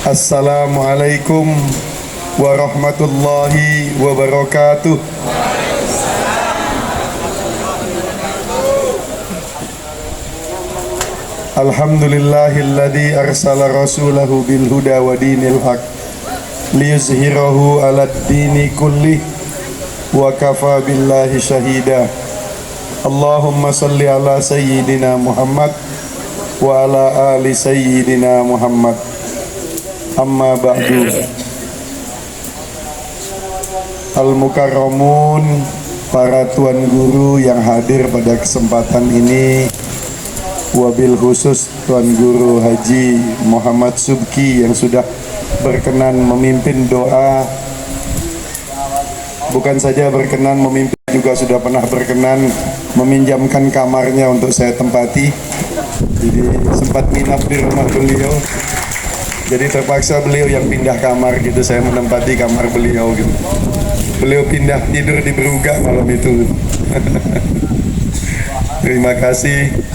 Assalamualaikum warahmatullahi wabarakatuh. Alhamdulillahilladzi arsala rasulahu bil huda wa dinil haq liyuzhirahu 'alad dini kullih wa kafa billahi syahida. Allahumma salli ala sayyidina Muhammad wa ala ali sayyidina Muhammad. Amma ba'du. Al-mukarramun, para tuan guru yang hadir pada kesempatan ini, wabil khusus Tuan Guru Haji Muhammad Subki yang sudah berkenan memimpin doa. Bukan saja berkenan memimpin, juga sudah pernah berkenan meminjamkan kamarnya untuk saya tempati. Jadi sempat nginap di rumah beliau. Jadi terpaksa beliau yang pindah kamar gitu, saya menempati kamar beliau gitu. Beliau pindah tidur di Beruga malam itu. Terima kasih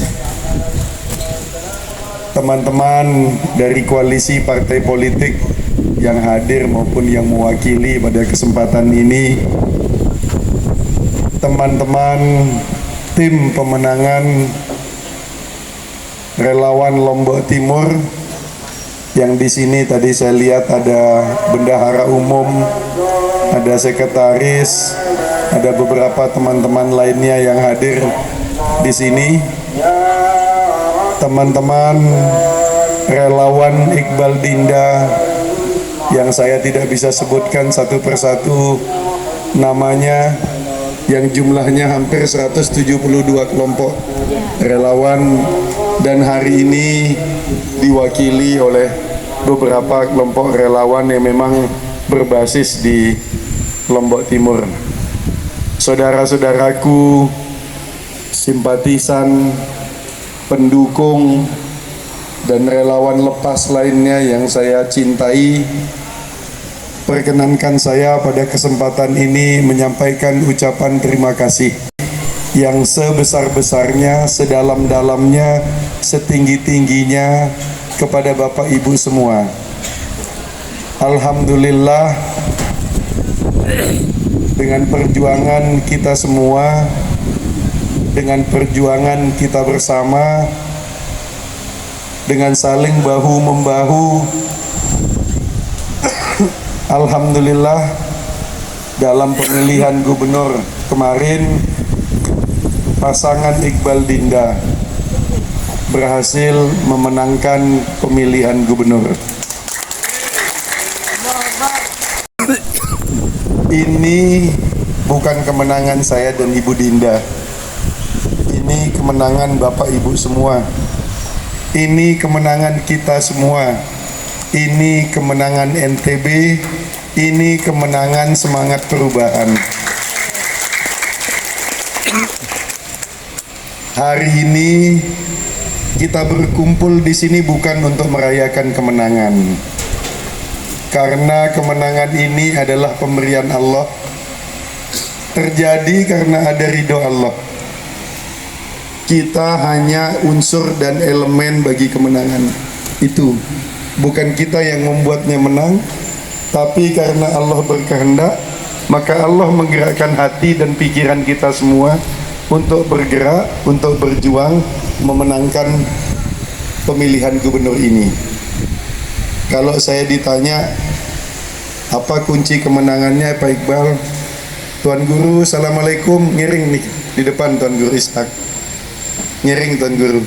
teman-teman dari koalisi partai politik yang hadir maupun yang mewakili pada kesempatan ini. Teman-teman tim pemenangan relawan Lombok Timur yang di sini tadi saya lihat ada bendahara umum, ada sekretaris, ada beberapa teman-teman lainnya yang hadir di sini. Teman-teman relawan Iqbal Dinda yang saya tidak bisa sebutkan satu persatu namanya, yang jumlahnya hampir 172 kelompok relawan, dan hari ini diwakili oleh beberapa kelompok relawan yang memang berbasis di Lombok Timur. Saudara-saudaraku, simpatisan, pendukung, dan relawan lepas lainnya yang saya cintai, perkenankan saya pada kesempatan ini menyampaikan ucapan terima kasih yang sebesar-besarnya, sedalam-dalamnya, setinggi-tingginya kepada Bapak Ibu semua. Alhamdulillah, dengan perjuangan kita semua, dengan perjuangan kita bersama, dengan saling bahu-membahu, alhamdulillah dalam pemilihan gubernur kemarin, pasangan Iqbal Dinda berhasil memenangkan pemilihan gubernur. Ini bukan kemenangan saya dan Ibu Dinda. Ini kemenangan Bapak Ibu semua. Ini kemenangan kita semua. Ini kemenangan NTB. Ini kemenangan semangat perubahan. Hari ini kita berkumpul di sini bukan untuk merayakan kemenangan, karena kemenangan ini adalah pemberian Allah, terjadi karena ada ridho Allah. Kita hanya unsur dan elemen bagi kemenangan itu. Bukan kita yang membuatnya menang, tapi karena Allah berkehendak, maka Allah menggerakkan hati dan pikiran kita semua untuk bergerak, untuk berjuang memenangkan pemilihan gubernur ini. Kalau saya ditanya apa kunci kemenangannya Pak Iqbal, Tuan Guru, Assalamualaikum, ngiring nih di depan Tuan Guru Ishak, ngiring Tuan Guru.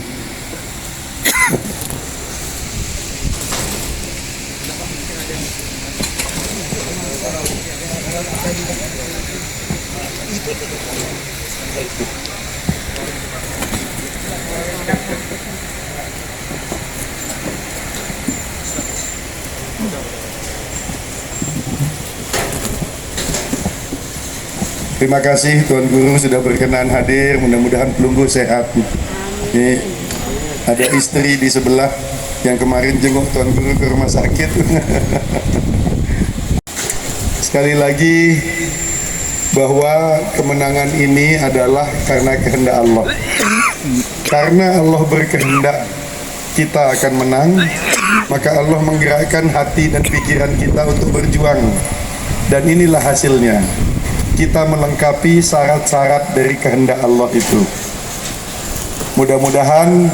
Terima kasih Tuan Guru sudah berkenan hadir. Mudah-mudahan pelunggu sehat. Ini ada istri di sebelah yang kemarin jenguk Tuan Guru ke rumah sakit. Sekali lagi, bahwa kemenangan ini adalah karena kehendak Allah. Karena Allah berkehendak kita akan menang, maka Allah menggerakkan hati dan pikiran kita untuk berjuang. Dan inilah hasilnya, kita melengkapi syarat-syarat dari kehendak Allah itu. Mudah-mudahan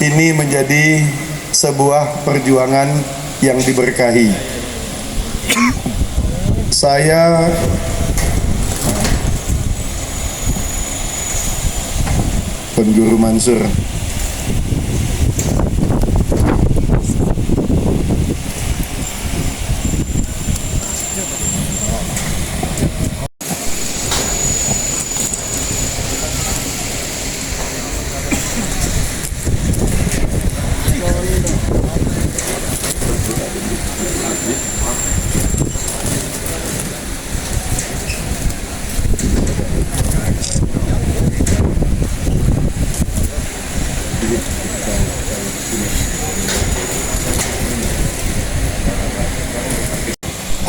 ini menjadi sebuah perjuangan yang diberkahi. Saya Tuan Guru Mansur,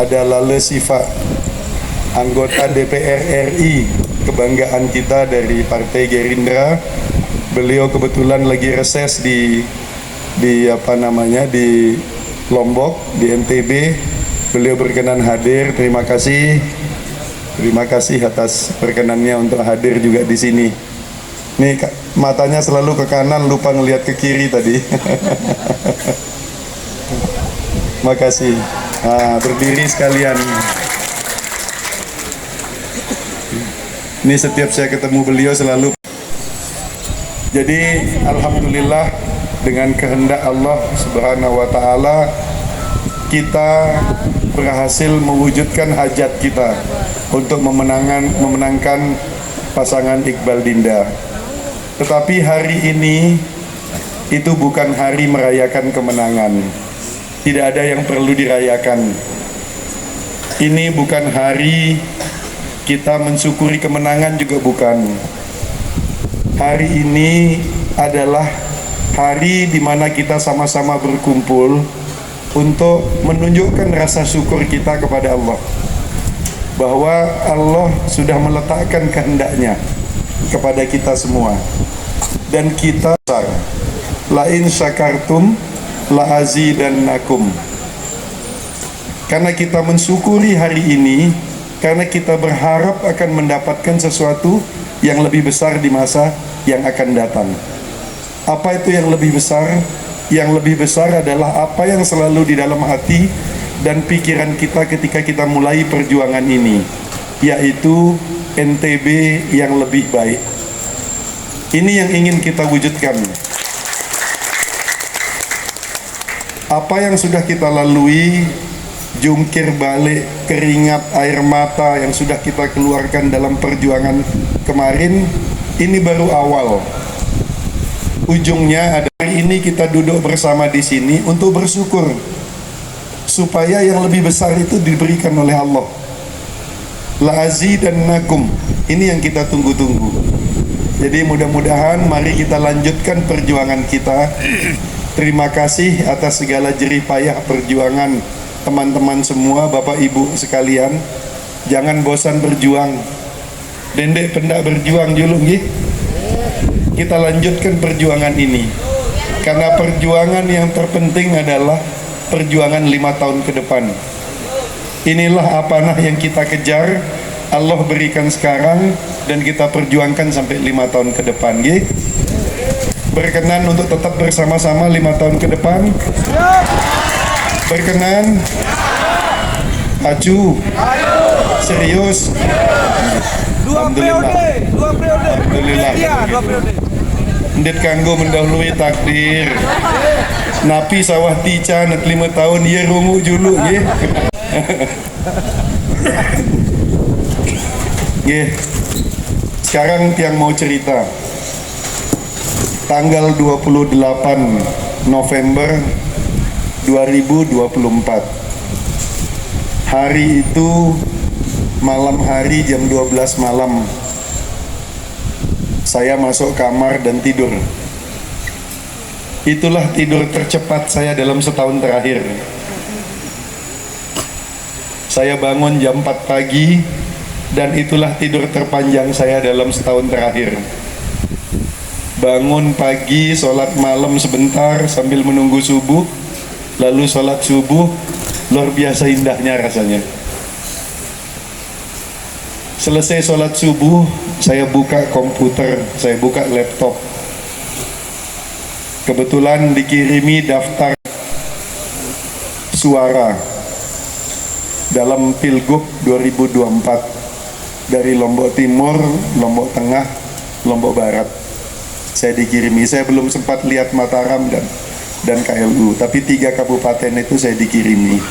ada Lale Sifat, anggota DPR RI, kebanggaan kita dari Partai Gerindra. Beliau kebetulan lagi reses di Lombok, di NTB. Beliau berkenan hadir. Terima kasih atas perkenannya untuk hadir juga di sini. Nih matanya selalu ke kanan, lupa ngelihat ke kiri tadi. Makasih. Nah, berdiri sekalian. Ini setiap saya ketemu beliau selalu. Jadi alhamdulillah dengan kehendak Allah Subhanahu wa taala kita berhasil mewujudkan hajat kita untuk memenangkan pasangan Iqbal Dinda. Tetapi hari ini itu bukan hari merayakan kemenangan. Tidak ada yang perlu dirayakan. Ini bukan hari kita mensyukuri kemenangan, juga bukan. Hari ini adalah hari di mana kita sama-sama berkumpul untuk menunjukkan rasa syukur kita kepada Allah, bahwa Allah sudah meletakkan kehendaknya kepada kita semua, dan kita la in syakartum la azidannakum. Karena kita mensyukuri hari ini, karena kita berharap akan mendapatkan sesuatu yang lebih besar di masa yang akan datang. Apa itu yang lebih besar? Yang lebih besar adalah apa yang selalu di dalam hati dan pikiran kita ketika kita mulai perjuangan ini, yaitu NTB yang lebih baik. Ini yang ingin kita wujudkan. Apa yang sudah kita lalui, jungkir balik, keringat, air mata yang sudah kita keluarkan dalam perjuangan kemarin, ini baru awal. Ujungnya ada hari ini kita duduk bersama di sini untuk bersyukur supaya yang lebih besar itu diberikan oleh Allah. La azidannakum, ini yang kita tunggu-tunggu. Jadi mudah-mudahan mari kita lanjutkan perjuangan kita. Terima kasih atas segala jerih payah perjuangan teman-teman semua, Bapak Ibu sekalian. Jangan bosan berjuang. Dendek pendak berjuang dulu nggih. Kita lanjutkan perjuangan ini. Karena perjuangan yang terpenting adalah perjuangan 5 tahun ke depan. Inilah apanah yang kita kejar, Allah berikan sekarang dan kita perjuangkan sampai 5 tahun ke depan nggih. Berkenan untuk tetap bersama-sama 5 tahun ke depan? Berkenan? Aju? Serius? Alhamdulillah. Alhamdulillah. Ndet kanggo mendahului takdir. Napi sawah tica net 5 tahun ia rungu julu nggih. Nggih. Sekarang yang mau cerita. Tanggal 28 November 2024. Hari itu malam hari jam 12 malam saya masuk kamar dan tidur. Itulah tidur tercepat saya dalam setahun terakhir. Saya bangun jam 4 pagi dan itulah tidur terpanjang saya dalam setahun terakhir. bangun pagi, sholat malam sebentar sambil menunggu subuh, lalu sholat subuh, luar biasa indahnya rasanya. Selesai sholat subuh, saya buka komputer, saya buka laptop. Kebetulan dikirimi daftar suara dalam Pilgub 2024 dari Lombok Timur, Lombok Tengah, Lombok Barat. Saya dikirimi, saya belum sempat lihat Mataram dan KLU, tapi 3 kabupaten itu saya dikirimi.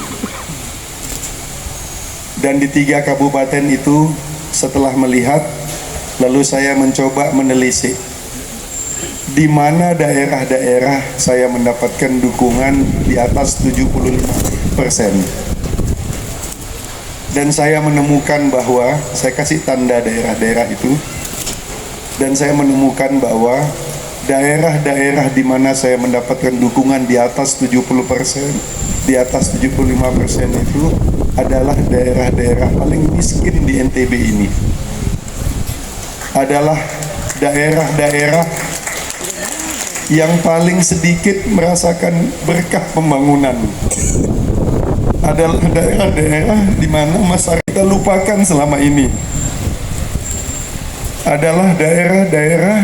Dan di 3 kabupaten itu setelah melihat, lalu saya mencoba menelisik di mana daerah-daerah saya mendapatkan dukungan di atas 75%. Dan saya menemukan bahwa, saya kasih tanda daerah-daerah itu, dan saya menemukan bahwa daerah-daerah di mana saya mendapatkan dukungan di atas 70%, di atas 75% itu adalah daerah-daerah paling miskin di NTB ini. Adalah daerah-daerah yang paling sedikit merasakan berkah pembangunan. Adalah daerah-daerah di mana masyarakat kita lupakan selama ini. Adalah daerah-daerah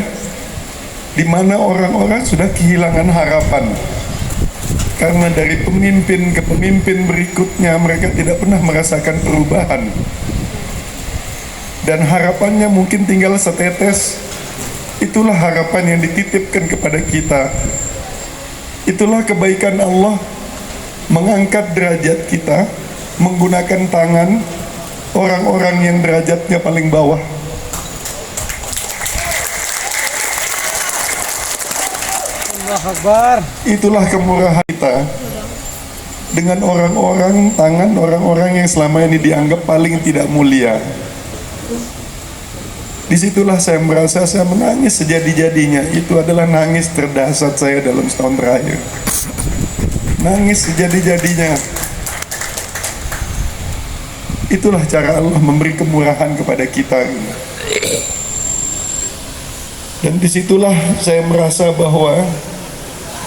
di mana orang-orang sudah kehilangan harapan. Karena dari pemimpin ke pemimpin berikutnya mereka tidak pernah merasakan perubahan. Dan harapannya mungkin tinggal setetes. Itulah harapan yang dititipkan kepada kita. Itulah kebaikan Allah mengangkat derajat kita menggunakan tangan orang-orang yang derajatnya paling bawah. Allahu Akbar. Itulah kemurahan kita dengan orang-orang, tangan orang-orang yang selama ini dianggap paling tidak mulia. Disitulah saya merasa saya menangis sejadi-jadinya. Itu adalah nangis terdahsyat saya dalam setahun terakhir. Nangis sejadi-jadinya. Itulah cara Allah memberi kemurahan kepada kita. Dan disitulah saya merasa bahwa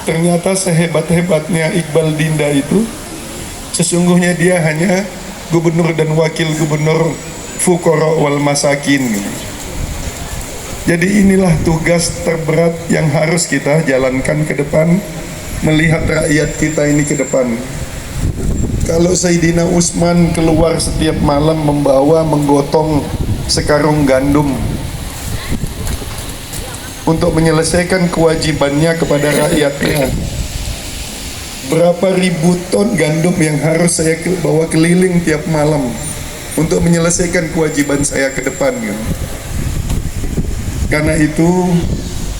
ternyata sehebat-hebatnya Iqbal Dinda itu, sesungguhnya dia hanya gubernur dan wakil gubernur Fuqara wal Masakin. Jadi inilah tugas terberat yang harus kita jalankan ke depan, melihat rakyat kita ini ke depan. Kalau Sayyidina Utsman keluar setiap malam menggotong sekarung gandum untuk menyelesaikan kewajibannya kepada rakyatnya, berapa ribu ton gandum yang harus saya bawa keliling tiap malam untuk menyelesaikan kewajiban saya ke depan. Karena itu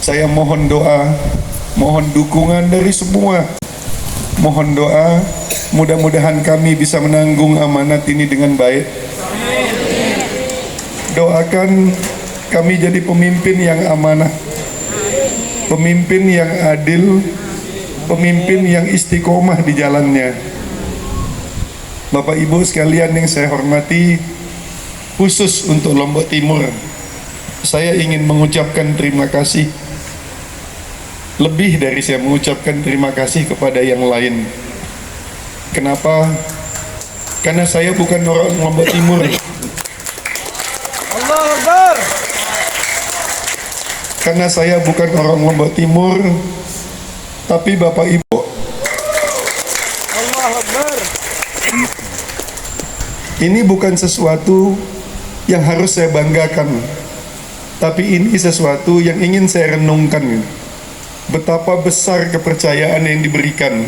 saya mohon doa, mohon dukungan dari semua. Mohon doa, mudah-mudahan kami bisa menanggung amanat ini dengan baik. Doakan kami jadi pemimpin yang amanah, pemimpin yang adil, pemimpin yang istiqomah di jalannya. Bapak Ibu sekalian yang saya hormati, khusus untuk Lombok Timur, saya ingin mengucapkan terima kasih. Lebih dari saya mengucapkan terima kasih kepada yang lain. Kenapa? Karena saya bukan orang Lombok Timur. Allahu Akbar. Karena saya bukan orang Lombok Timur, tapi Bapak Ibu. Allahu Akbar. Ini bukan sesuatu yang harus saya banggakan, tapi ini sesuatu yang ingin saya renungkan. Betapa besar kepercayaan yang diberikan.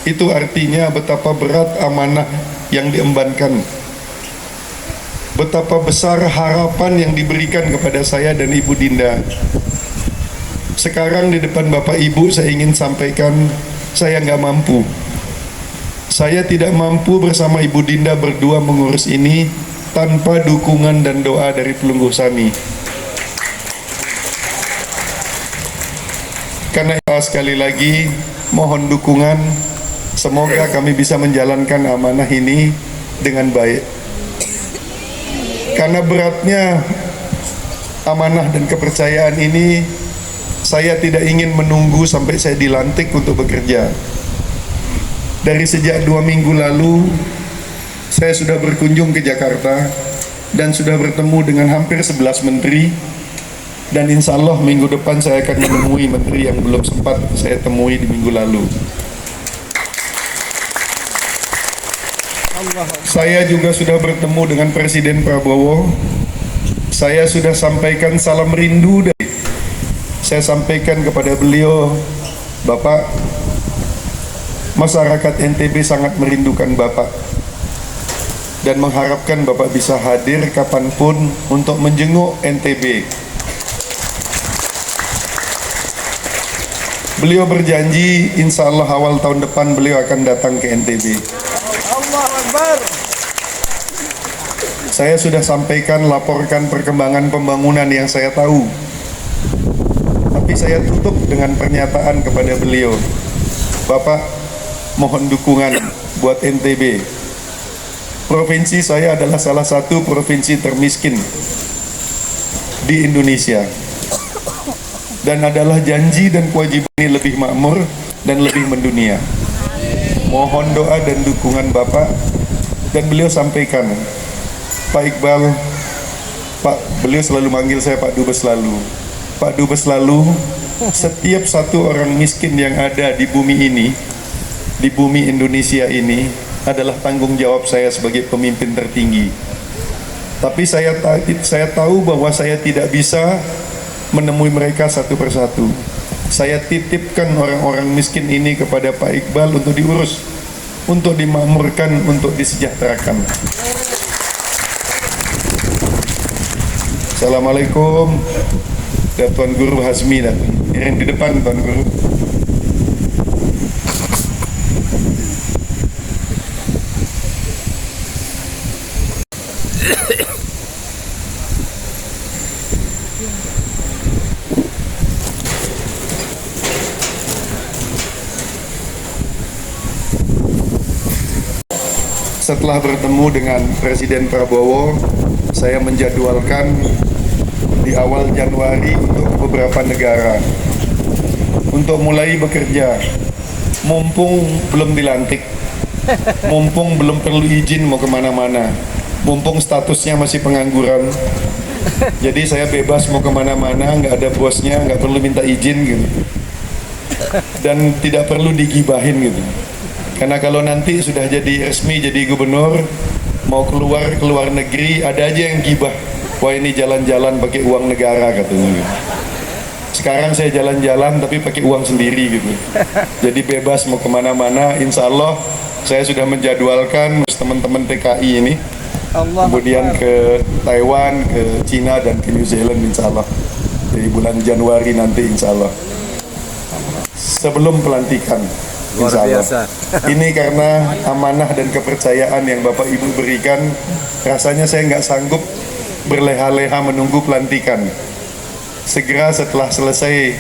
Itu artinya betapa berat amanah yang diembankan. Betapa besar harapan yang diberikan kepada saya dan Ibu Dinda. Sekarang di depan Bapak Ibu saya ingin sampaikan, saya nggak mampu. Saya tidak mampu bersama Ibu Dinda berdua mengurus ini tanpa dukungan dan doa dari Pelungguh Sami. Karena sekali lagi mohon dukungan, semoga kami bisa menjalankan amanah ini dengan baik. Karena beratnya amanah dan kepercayaan ini, saya tidak ingin menunggu sampai saya dilantik untuk bekerja. Dari sejak 2 minggu lalu, saya sudah berkunjung ke Jakarta dan sudah bertemu dengan hampir 11 menteri, dan insya Allah minggu depan saya akan menemui menteri yang belum sempat saya temui di minggu lalu. Saya juga sudah bertemu dengan Presiden Prabowo. Saya sudah sampaikan salam rindu dari saya sampaikan kepada beliau, Bapak, masyarakat NTB sangat merindukan Bapak dan mengharapkan Bapak bisa hadir kapanpun untuk menjenguk NTB. Beliau berjanji insya Allah awal tahun depan beliau akan datang ke NTB. Allah Akbar. Saya sudah sampaikan, laporkan perkembangan pembangunan yang saya tahu. Tapi saya tutup dengan pernyataan kepada beliau, Bapak, mohon dukungan buat NTB. Provinsi saya adalah salah satu provinsi termiskin di Indonesia, dan adalah janji dan kewajiban ini lebih makmur dan lebih mendunia. Mohon doa dan dukungan Bapak. Dan beliau sampaikan, Pak Iqbal, Pak, beliau selalu manggil saya Pak Dubes lalu. Pak Dubes lalu, setiap satu orang miskin yang ada di bumi ini, di bumi Indonesia ini, adalah tanggung jawab saya sebagai pemimpin tertinggi. Tapi saya tahu bahwa saya tidak bisa menemui mereka satu persatu. Saya titipkan orang-orang miskin ini kepada Pak Iqbal untuk diurus, untuk dimakmurkan, untuk disejahterakan. Assalamualaikum. Dan Tuan Guru Hazmi nanti yang di depan, Tuan Guru. Setelah bertemu dengan Presiden Prabowo, saya menjadwalkan di awal Januari untuk beberapa negara untuk mulai bekerja, mumpung belum dilantik, mumpung belum perlu izin mau kemana-mana, mumpung statusnya masih pengangguran. Jadi saya bebas mau kemana-mana, nggak ada bosnya, nggak perlu minta izin gitu, dan tidak perlu digibahin gitu. Karena kalau nanti sudah jadi resmi jadi gubernur, mau keluar negeri, ada aja yang gibah, wah ini jalan-jalan pakai uang negara katanya. Sekarang saya jalan-jalan tapi pakai uang sendiri gitu. Jadi bebas mau kemana-mana. Insya Allah saya sudah menjadwalkan teman-teman TKI ini, kemudian ke Taiwan, ke Cina, dan ke New Zealand insya Allah di bulan Januari nanti insya Allah. Sebelum pelantikan. Insya Allah. Ini karena amanah dan kepercayaan yang Bapak Ibu berikan, rasanya saya nggak sanggup berleha-leha menunggu pelantikan. Segera setelah selesai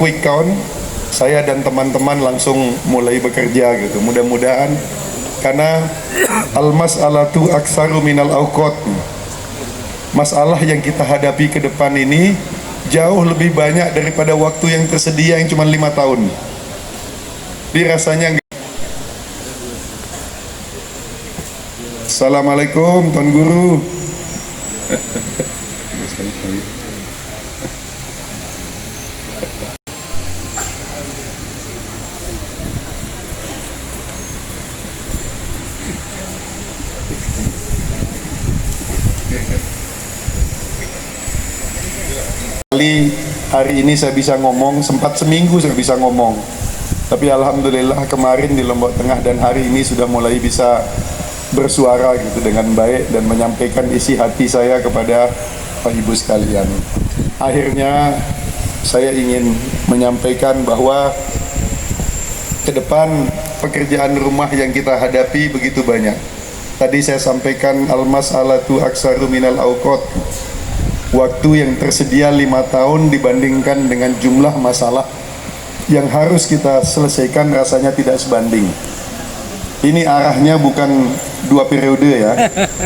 quick count, saya dan teman-teman langsung mulai bekerja gitu. Mudah-mudahan, karena al-mas'alatu aksaru minal awqat, masalah yang kita hadapi ke depan ini jauh lebih banyak daripada waktu yang tersedia yang cuma 5 tahun. Dirasanya Assalamualaikum Tuan Guru. Hari ini saya bisa ngomong, sempat seminggu saya bisa ngomong. Tapi alhamdulillah kemarin di Lombok Tengah dan hari ini sudah mulai bisa bersuara gitu dengan baik dan menyampaikan isi hati saya kepada Pak Ibu sekalian. Akhirnya saya ingin menyampaikan bahwa ke depan pekerjaan rumah yang kita hadapi begitu banyak. Tadi saya sampaikan al-mas'alatu aksaru minal awqat. Waktu yang tersedia 5 tahun dibandingkan dengan jumlah masalah yang harus kita selesaikan rasanya tidak sebanding. Ini arahnya bukan 2 periode ya.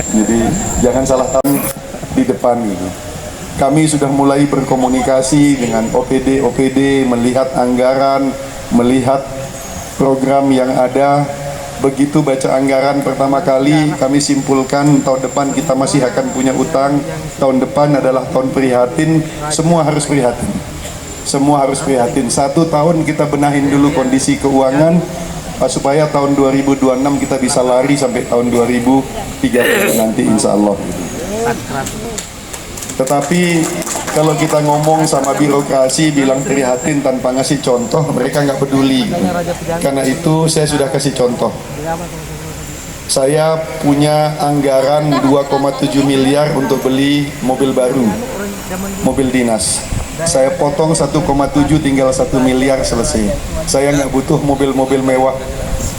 Jadi jangan salah tahun di depan gitu. kami sudah mulai berkomunikasi dengan OPD, melihat anggaran, melihat program yang ada. Begitu baca anggaran pertama kali, kami simpulkan tahun depan kita masih akan punya utang. Tahun depan adalah tahun prihatin, semua harus prihatin. Semua harus prihatin. 1 tahun kita benahin dulu kondisi keuangan, supaya tahun 2026 kita bisa lari sampai tahun 2030 nanti insya Allah. Tetapi kalau kita ngomong sama birokrasi bilang prihatin tanpa ngasih contoh, mereka nggak peduli gitu. Karena itu saya sudah kasih contoh. Saya punya anggaran 2,7 miliar untuk beli mobil baru, mobil dinas. Saya potong 1,7 tinggal 1 miliar selesai. Saya nggak butuh mobil-mobil mewah.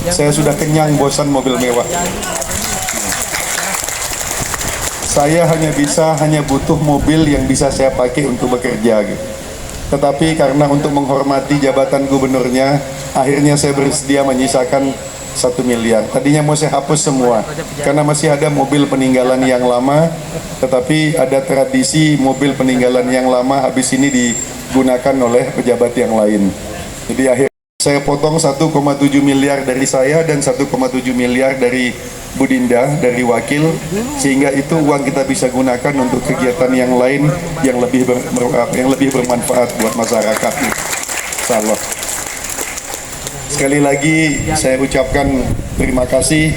Saya sudah kenyang bosan mobil mewah. Saya hanya butuh mobil yang bisa saya pakai untuk bekerja gitu. Tetapi karena untuk menghormati jabatan gubernurnya, akhirnya saya bersedia menyisakan 1 miliar. Tadinya mau saya hapus semua karena masih ada mobil peninggalan yang lama, tetapi ada tradisi mobil peninggalan yang lama habis ini digunakan oleh pejabat yang lain. Jadi akhirnya saya potong 1,7 miliar dari saya dan 1,7 miliar dari Bu Dinda, dari wakil, sehingga itu uang kita bisa gunakan untuk kegiatan yang lain yang lebih bermanfaat buat masyarakat. Insyaallah. Sekali lagi saya ucapkan terima kasih.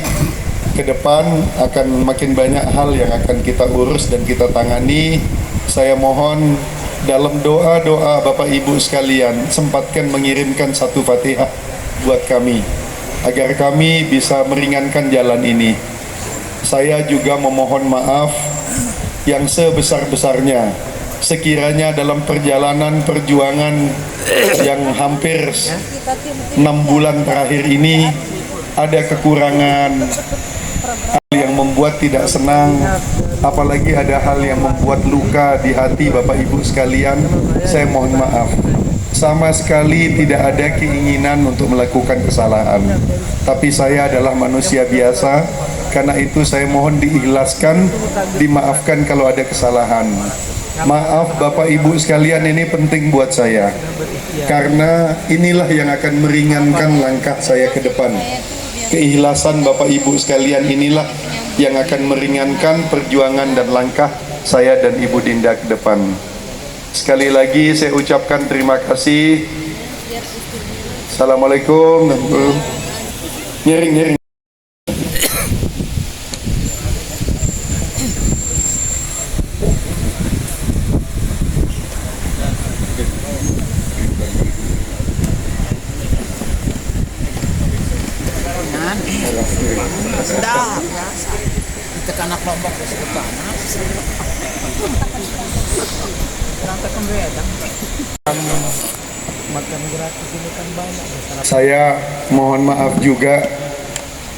Ke depan akan makin banyak hal yang akan kita urus dan kita tangani. Saya mohon dalam doa-doa Bapak Ibu sekalian sempatkan mengirimkan 1 Fatihah buat kami agar kami bisa meringankan jalan ini. Saya juga memohon maaf yang sebesar-besarnya sekiranya dalam perjalanan perjuangan yang hampir 6 bulan terakhir ini ada kekurangan, hal yang membuat tidak senang, apalagi ada hal yang membuat luka di hati Bapak Ibu sekalian. Saya mohon maaf. Sama sekali tidak ada keinginan untuk melakukan kesalahan. Tapi saya adalah manusia biasa, karena itu saya mohon diikhlaskan, dimaafkan kalau ada kesalahan. Maaf Bapak Ibu sekalian, ini penting buat saya. Karena inilah yang akan meringankan langkah saya ke depan. Keikhlasan Bapak Ibu sekalian inilah yang akan meringankan perjuangan dan langkah saya dan Ibu Dinda ke depan. Sekali lagi saya ucapkan terima kasih. Assalamualaikum. Nyering. Kita anak lombok makan gratis ini kan banyak. Saya mohon maaf juga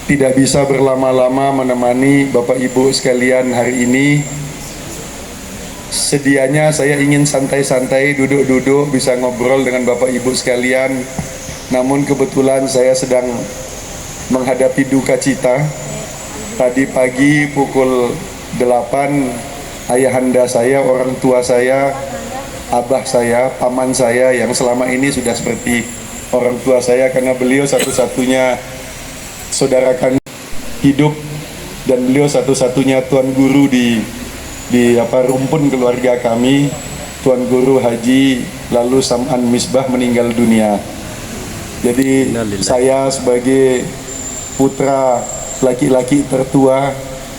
tidak bisa berlama-lama menemani Bapak Ibu sekalian hari ini. Sedianya saya ingin santai-santai, duduk-duduk, bisa ngobrol dengan Bapak Ibu sekalian. Namun kebetulan saya sedang menghadapi duka cita. Tadi pagi pukul 8, ayahanda saya, orang tua saya, abah saya, paman saya yang selama ini sudah seperti orang tua saya karena beliau satu-satunya saudara kami hidup dan beliau satu-satunya tuan guru di rumpun keluarga kami. Tuan Guru Haji lalu Sam'an Misbah meninggal dunia. Jadi saya sebagai putra laki-laki tertua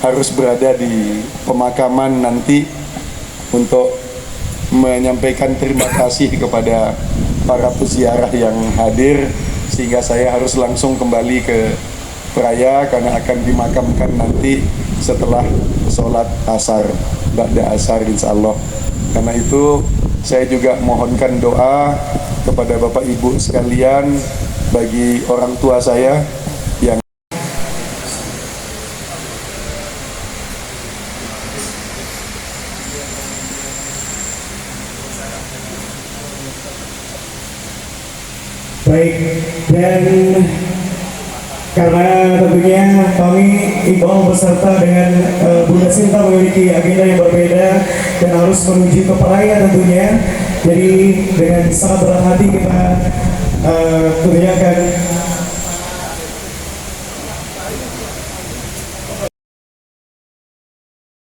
harus berada di pemakaman nanti untuk menyampaikan terima kasih kepada para peziarah yang hadir, sehingga saya harus langsung kembali ke Praia karena akan dimakamkan nanti setelah sholat asar, ba'da asar insyaallah. Karena itu saya juga mohonkan doa kepada Bapak Ibu sekalian bagi orang tua saya yang baik, dan karena tentunya kami mau beserta dengan Bunda Sinta memiliki agenda yang berbeda dan harus menuju ke Peraya tentunya. Jadi dengan sangat berat hati kita tentunya akan